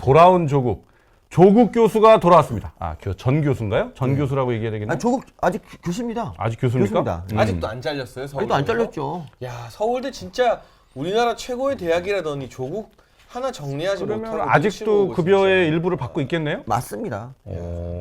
돌아온 조국 교수가 돌아왔습니다. 전 교수인가요? 전 교수라고 얘기해야 되겠나요? 조국 아직 교수입니다. 아직 교수입니까? 아직도 안 잘렸어요? 아직도 안 잘렸죠. 야, 서울대 진짜 우리나라 최고의 대학이라더니 조국 하나 정리하지 그러면 못하고 아직도 급여의 일부를 받고 있겠네요? 맞습니다.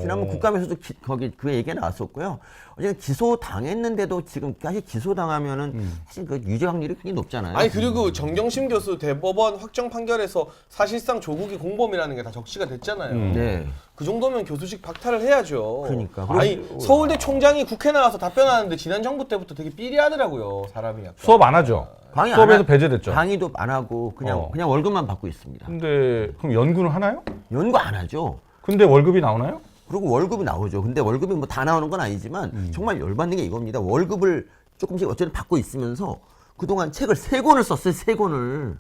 지난번 국감에서도 거기 그 얘기가 나왔었고요. 어쨌든 기소 당했는데도 지금까지 기소 당하면은 사실 그 유죄 확률이 굉장히 높잖아요. 아니 그리고 정경심 교수 대법원 확정 판결에서 사실상 조국이 공범이라는 게 다 적시가 됐잖아요. 네. 그 정도면 교수직 박탈을 해야죠. 그러니까. 아니 서울대 총장이 국회 나와서 답변하는데 지난 정부 때부터 되게 삐리하더라고요. 사람이 약간. 수업 안 하죠? 강의 수업에서 배제됐죠? 강의도 안 하고 그냥 월급만 받고 있습니다. 근데 그럼 연구는 하나요? 연구 안 하죠. 근데 월급이 나오나요? 그리고 월급이 나오죠. 근데 월급이 뭐 다 나오는 건 아니지만 정말 열받는 게 이겁니다. 월급을 조금씩 어쨌든 받고 있으면서 그동안 책을 3권을 썼어요. 3권을.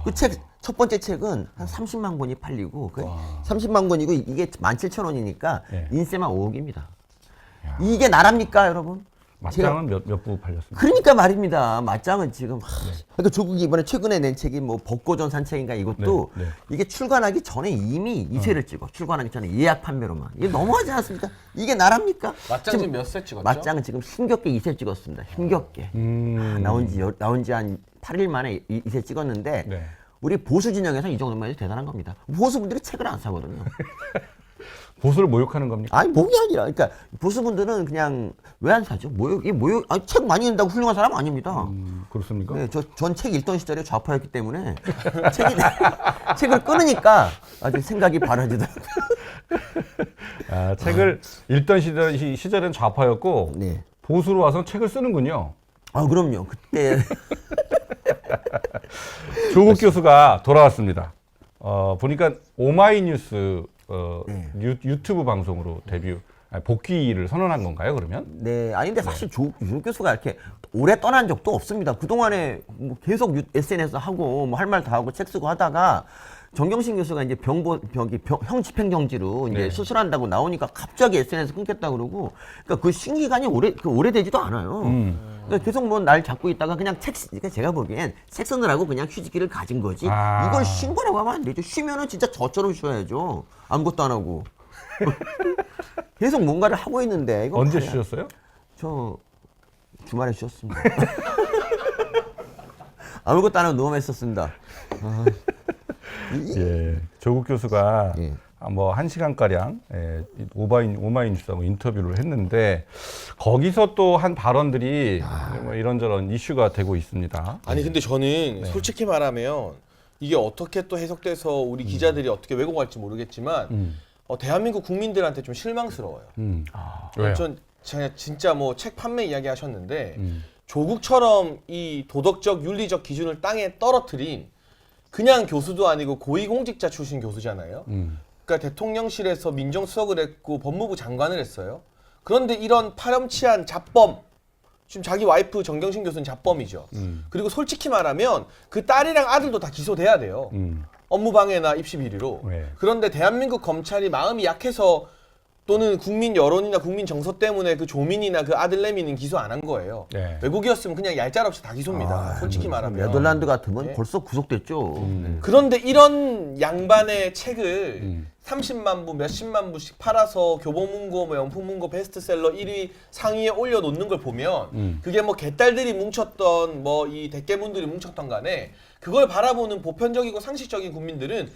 그 책 첫 번째 책은 한 30만 권이 팔리고 30만 권이고 이게 17,000원이니까 네. 인세만 5억입니다. 이게 나랍니까, 여러분? 맞장은 몇 부 팔렸습니다. 그러니까 말입니다. 맞장은 지금 그러니까 조국이 이번에 최근에 낸 책이 뭐 벚꽃전 산책인가 이것도 네. 이게 출간하기 전에 이미 2세를 찍어. 출간하기 전에 예약 판매로만. 이게 너무하지 않습니까? 이게 나랍니까? 맞짱 지금 몇 세 찍었죠? 맞장은 지금 힘겹게 2세 찍었습니다. 힘겹게. 나온 지 한 8일 만에 2세 찍었는데 네. 우리 보수 진영에서 이 정도면 대단한 겁니다. 보수분들이 책을 안 사거든요. 보수를 모욕하는 겁니까? 아니 목이 아니라 그러니까 보수분들은 그냥 왜 안 사죠? 모욕 책 많이 낸다고 훌륭한 사람 아닙니다. 그렇습니까? 네, 전 책 읽던 시절에 좌파였기 때문에 책을 끊으니까 아주 생각이 바라지더라고요. 책을 읽던 시절은 좌파였고 네. 보수로 와서 책을 쓰는군요. 그럼요. 그때 조국 교수가 돌아왔습니다. 보니까 오마이뉴스 유튜브 방송으로 복귀를 선언한 건가요, 그러면? 네, 아니 근데 사실 조국 교수가 이렇게 오래 떠난 적도 없습니다. 그동안에 뭐 계속 SNS 하고 뭐 할 말 다 하고 책 쓰고 하다가 정경심 교수가 이제 형 집행정지로 이제 네. 수술한다고 나오니까 갑자기 SNS 끊겠다 그러고 그러니까 그 신기간이 오래되지도 않아요. 그러니까 계속 뭐 날 잡고 있다가 그냥 그러니까 제가 보기엔 책 쓰느라고 그냥 휴직기를 가진 거지. 이걸 쉰 거라고 하면 안 되죠. 쉬면은 진짜 저처럼 쉬어야죠. 아무것도 안 하고. 계속 뭔가를 하고 있는데 이거 언제 말이야. 쉬셨어요? 저 주말에 쉬었습니다. 아무것도 안 하고 누워만 있었습니다. 예, 조국 교수가 예. 뭐 1시간가량 오마이뉴스하고 인터뷰를 했는데 거기서 또 한 발언들이 뭐 이런저런 이슈가 되고 있습니다. 아니 근데 저는 솔직히 말하면 이게 어떻게 또 해석돼서 우리 기자들이 어떻게 왜곡할지 모르겠지만 대한민국 국민들한테 좀 실망스러워요. 왜요? 전 진짜 뭐 책 판매 이야기 하셨는데 조국처럼 이 도덕적 윤리적 기준을 땅에 떨어뜨린 그냥 교수도 아니고 고위공직자 출신 교수잖아요. 그러니까 대통령실에서 민정수석을 했고 법무부 장관을 했어요. 그런데 이런 파렴치한 잡범, 지금 자기 와이프 정경심 교수는 잡범이죠. 그리고 솔직히 말하면 그 딸이랑 아들도 다 기소돼야 돼요. 업무방해나 입시 비리로. 네. 그런데 대한민국 검찰이 마음이 약해서 또는 국민 여론이나 국민 정서 때문에 그 조민이나 그 아들내미는 기소 안 한 거예요. 네. 외국이었으면 그냥 얄짤없이 다 기소입니다. 솔직히 말하면. 네덜란드 같으면 네. 벌써 구속됐죠. 그런데 이런 양반의 책을 30만 부, 몇십만 부씩 팔아서 교보문고, 뭐 영풍문고 베스트셀러 1위 상위에 올려놓는 걸 보면 그게 뭐 개딸들이 뭉쳤던 뭐 이 대깨문들이 뭉쳤던 간에 그걸 바라보는 보편적이고 상식적인 국민들은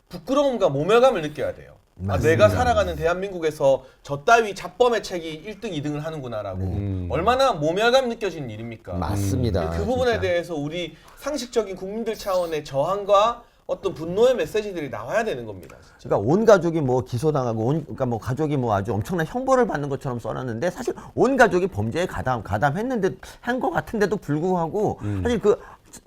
부끄러움과 모멸감을 느껴야 돼요. 내가 살아가는 대한민국에서 저 따위 잡범의 책이 1등, 2등을 하는구나라고 얼마나 모멸감 느껴지는 일입니까? 맞습니다. 그 부분에 진짜. 대해서 우리 상식적인 국민들 차원의 저항과 어떤 분노의 메시지들이 나와야 되는 겁니다. 진짜. 그러니까 온 가족이 뭐 기소당하고 그러니까 뭐 가족이 뭐 아주 엄청난 형벌을 받는 것처럼 써놨는데 사실 온 가족이 범죄에 가담했는데 한 거 같은데도 불구하고 사실 그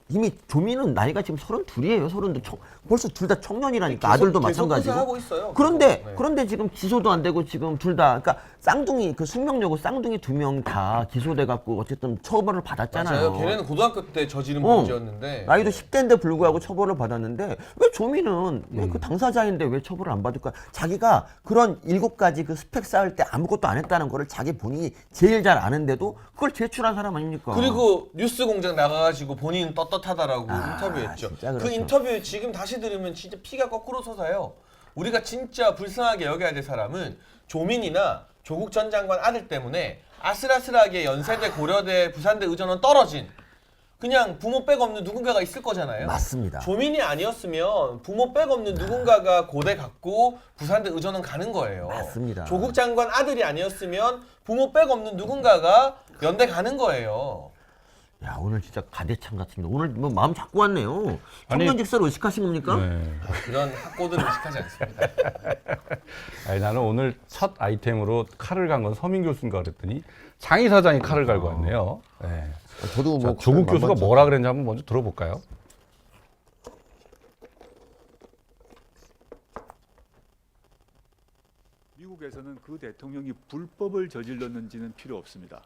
이미 조민은 나이가 지금 32이에요. 32. 벌써 둘 다 청년이라니까. 아들도 마찬가지고. 하고 있어요. 그런데 지금 기소도 안 되고 지금 둘 다 그러니까 쌍둥이 그 숙명여고 쌍둥이 2명 다 기소돼 갖고 어쨌든 처벌을 받았잖아요. 맞아요. 걔네는 고등학교 때 저지른 범죄였는데 나이도 10대인데 불구하고 처벌을 받았는데 왜 조민은 왜 그 당사자인데 왜 처벌을 안 받을까? 자기가 그런 7가지 그 스펙 쌓을 때 아무것도 안 했다는 거를 자기 본인이 제일 잘 아는데도 그걸 제출한 사람 아닙니까? 그리고 뉴스 공장 나가가지고 본인 떳떳하다라고 인터뷰했죠. 진짜 그 그렇죠. 인터뷰 지금 다시 들으면 진짜 피가 거꾸로 솟아요. 우리가 진짜 불쌍하게 여겨야 될 사람은 조민이나 조국 전 장관 아들 때문에 아슬아슬하게 연세대, 고려대, 부산대 의전원 떨어진 그냥 부모 백 없는 누군가가 있을 거잖아요. 맞습니다. 조민이 아니었으면 부모 백 없는 누군가가 고대 갔고 부산대 의전원 가는 거예요. 맞습니다. 조국 장관 아들이 아니었으면 부모 백 없는 누군가가 연대 가는 거예요. 야, 오늘 진짜 가대창 같습니다. 오늘 뭐 마음 잡고 왔네요. 아니, 청년직사를 의식하신 겁니까? 네. 그런 학고들은 의식하지 않습니다. 아니, 나는 오늘 첫 아이템으로 칼을 간 건 서민 교수인가 그랬더니 장희 사장이 칼을 갈고 왔네요. 네. 저도 자, 뭐 조국 교수가 만만치 뭐라 그랬는지 한번 먼저 들어볼까요? 미국에서는 그 대통령이 불법을 저질렀는지는 필요 없습니다.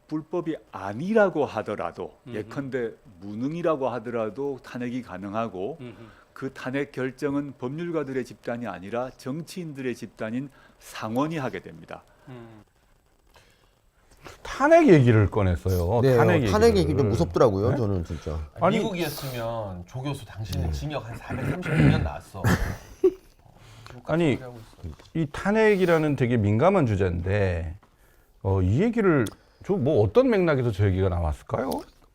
불법이 아니라고 하더라도 예컨대 무능이라고 하더라도 탄핵이 가능하고 그 탄핵 결정은 법률가들의 집단이 아니라 정치인들의 집단인 상원이 하게 됩니다. 탄핵 얘기를 꺼냈어요. 네, 탄핵 얘기 얘기를. 좀 무섭더라고요. 저는 진짜. 아니, 미국이었으면 조 교수 당신은 징역 한 436년 나왔어. 아니, 이 탄핵이라는 되게 민감한 주제인데 이 얘기를 뭐 어떤 맥락에서 저 얘기가 나왔을까요?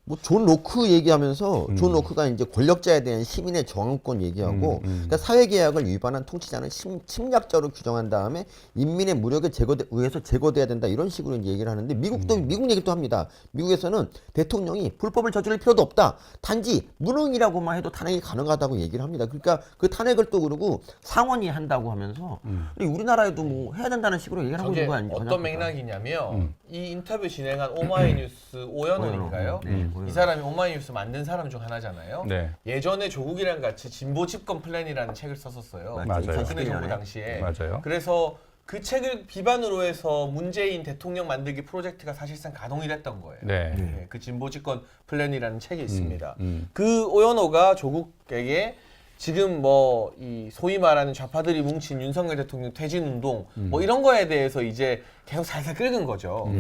뭐 존 로크 얘기하면서 존 로크가 이제 권력자에 대한 시민의 저항권 얘기하고 그러니까 사회계약을 위반한 통치자는 침략자로 규정한 다음에 인민의 무력에 의해서 제거돼야 된다 이런 식으로 이제 얘기를 하는데 미국도 미국 얘기도 합니다. 미국에서는 대통령이 불법을 저지를 필요도 없다. 단지 무능이라고만 해도 탄핵이 가능하다고 얘기를 합니다. 그러니까 그 탄핵을 또 그러고 상원이 한다고 하면서 우리나라에도 뭐 해야 된다는 식으로 얘기를 하고 저게 있는 거 아니죠? 어떤 맥락이냐면 이 인터뷰 진행한 오마이뉴스 오연원인가요? 이 사람이 오마이뉴스 만든 사람 중 하나잖아요. 네. 예전에 조국이랑 같이 진보 집권 플랜이라는 책을 썼었어요. 맞아요. 박근혜 정부 당시에. 맞아요. 그래서 그 책을 기반으로 해서 문재인 대통령 만들기 프로젝트가 사실상 가동이 됐던 거예요. 네. 네, 그 진보 집권 플랜이라는 책이 있습니다. 그 오연호가 조국에게 지금 뭐 이 소위 말하는 좌파들이 뭉친 윤석열 대통령 퇴진 운동 뭐 이런 거에 대해서 이제 계속 살살 긁은 거죠.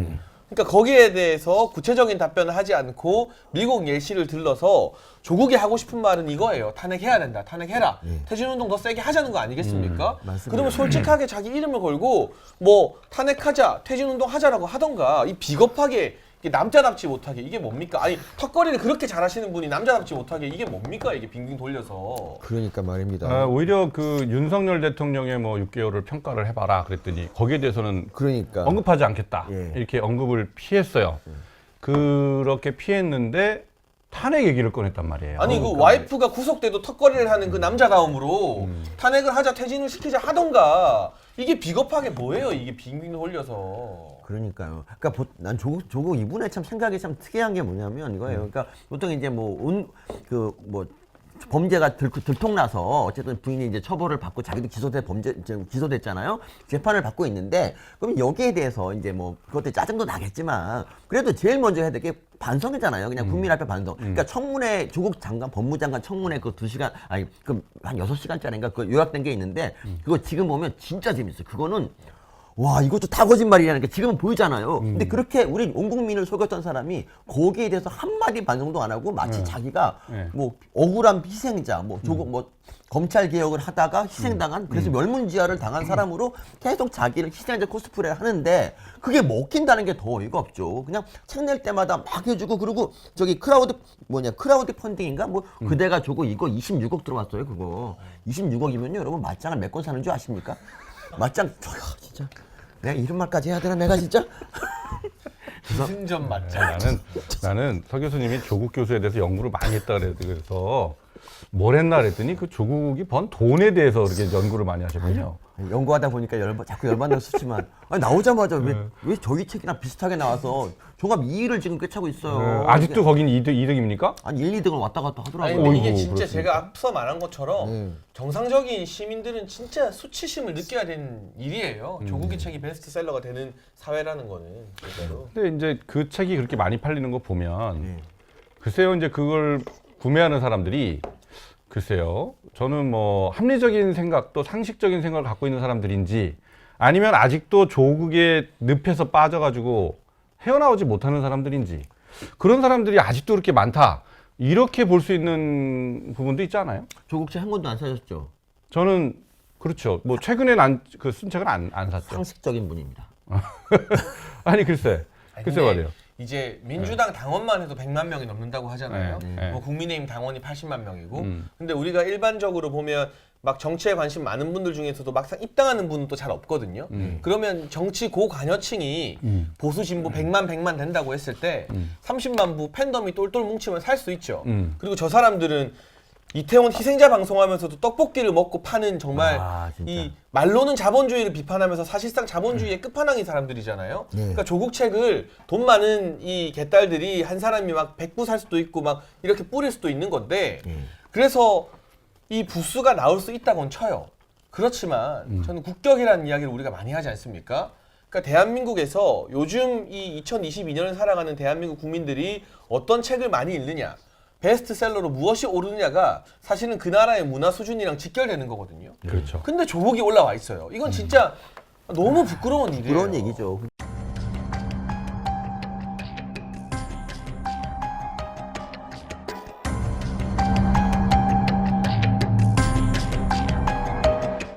그러니까 거기에 대해서 구체적인 답변을 하지 않고 미국 예시를 들러서 조국이 하고 싶은 말은 이거예요. 탄핵해야 된다. 탄핵해라. 퇴진운동 더 세게 하자는 거 아니겠습니까? 맞습니다. 그러면 솔직하게 자기 이름을 걸고 뭐 탄핵하자, 퇴진운동 하자라고 하던가 이 비겁하게 이게 남자답지 못하게 이게 뭡니까? 아니 턱걸이를 그렇게 잘하시는 분이 남자답지 못하게 이게 뭡니까? 이게 빙빙 돌려서. 그러니까 말입니다. 오히려 그 윤석열 대통령의 뭐 6개월을 평가를 해봐라 그랬더니 거기에 대해서는 그러니까 언급하지 않겠다. 예. 이렇게 언급을 피했어요. 그렇게 피했는데 탄핵 얘기를 꺼냈단 말이에요. 아니 그 와이프가 구속돼도 턱걸이를 하는 그 남자다움으로 탄핵을 하자, 퇴진을 시키자 하던가 이게 비겁하게 뭐예요? 이게 빙빙 돌려서. 그러니까요. 그러니까 난 조국 이분의 참 생각이 참 특이한 게 뭐냐면 이거예요. 그러니까 보통 이제 뭐 범죄가 들통나서 어쨌든 부인이 이제 처벌을 받고 자기도 기소됐잖아요. 재판을 받고 있는데 그럼 여기에 대해서 이제 뭐 그것도 짜증도 나겠지만 그래도 제일 먼저 해야 될 게 반성이잖아요. 그냥 국민 앞에 반성. 그러니까 청문회 조국 장관 법무장관 청문회 그 2시간 아니 그 한 6시간짜리인가 그 요약된 게 있는데 그거 지금 보면 진짜 재밌어요. 그거는 와 이것도 다 거짓말이라는 게 지금은 보이잖아요. 근데 그렇게 우리 온 국민을 속였던 사람이 거기에 대해서 한마디 반성도 안 하고 마치 자기가 뭐 억울한 희생자 뭐 조국 뭐 검찰 개혁을 하다가 희생당한 그래서 멸문지화를 당한 사람으로 계속 자기를 희생자 코스프레를 하는데 그게 먹힌다는 게 더 어이가 없죠. 그냥 책 낼 때마다 막 해주고 그리고 저기 크라우드 펀딩인가 뭐 그대가 주고 이거 26억 들어왔어요. 그거 26억이면요 여러분 맞짱을 몇 건 사는 줄 아십니까? 맞짱 진짜 내가 이런 말까지 해야 되나 내가 진짜 승전 맞자. 나는 서 교수님이 조국 교수에 대해서 연구를 많이 했다 그래서 뭘 했나 그랬더니 그 조국이 번 돈에 대해서 이렇게 연구를 많이 하셨군요. 연구하다 보니까 자꾸 열받는 수치만 아니, 나오자마자 왜 저희 책이랑 비슷하게 나와서 종합 2위를 지금 꿰차고 있어요. 아직도 거긴 2등입니까? 아니 1, 2등을 왔다 갔다 아니 하더라고요. 근데 이게 어이구, 진짜 그렇습니까? 제가 앞서 말한 것처럼 정상적인 시민들은 진짜 수치심을 느껴야 되는 일이에요. 조국의 책이 베스트셀러가 되는 사회라는 거는 진짜로. 근데 이제 그 책이 그렇게 많이 팔리는 거 보면 글쎄요 이제 그걸 구매하는 사람들이 글쎄요 저는 뭐 합리적인 생각 또 상식적인 생각을 갖고 있는 사람들인지 아니면 아직도 조국의 늪에서 빠져가지고 헤어나오지 못하는 사람들인지 그런 사람들이 아직도 그렇게 많다. 이렇게 볼 수 있는 부분도 있지 않아요? 조국 책 한 권도 안 사셨죠? 저는 그렇죠. 뭐 최근엔 그 쓴 책은 안 샀죠. 상식적인 분입니다. 아니 글쎄 근데 말이에요. 이제 민주당 당원만 해도 100만 명이 넘는다고 하잖아요. 네. 뭐 국민의힘 당원이 80만 명이고. 근데 우리가 일반적으로 보면 막 정치에 관심 많은 분들 중에서도 막상 입당하는 분은 또 잘 없거든요. 그러면 정치 고관여층이 보수 진보 100만 된다고 했을 때 30만 부 팬덤이 똘똘 뭉치면 살 수 있죠. 그리고 저 사람들은 이태원 희생자 방송하면서도 떡볶이를 먹고 파는 정말 진짜. 이 말로는 자본주의를 비판하면서 사실상 자본주의의 끝판왕인 사람들이잖아요. 네. 그러니까 조국 책을 돈 많은 이 개딸들이 한 사람이 막 100부 살 수도 있고 막 이렇게 뿌릴 수도 있는 건데 그래서 이 부수가 나올 수 있다고는 쳐요. 그렇지만 저는 국격이라는 이야기를 우리가 많이 하지 않습니까? 그러니까 대한민국에서 요즘 이 2022년을 살아가는 대한민국 국민들이 어떤 책을 많이 읽느냐, 베스트셀러로 무엇이 오르느냐가 사실은 그 나라의 문화 수준이랑 직결되는 거거든요. 그렇죠. 근데 조국이 올라와 있어요. 이건 진짜 너무 부끄러운 일이에요. 그런 얘기죠.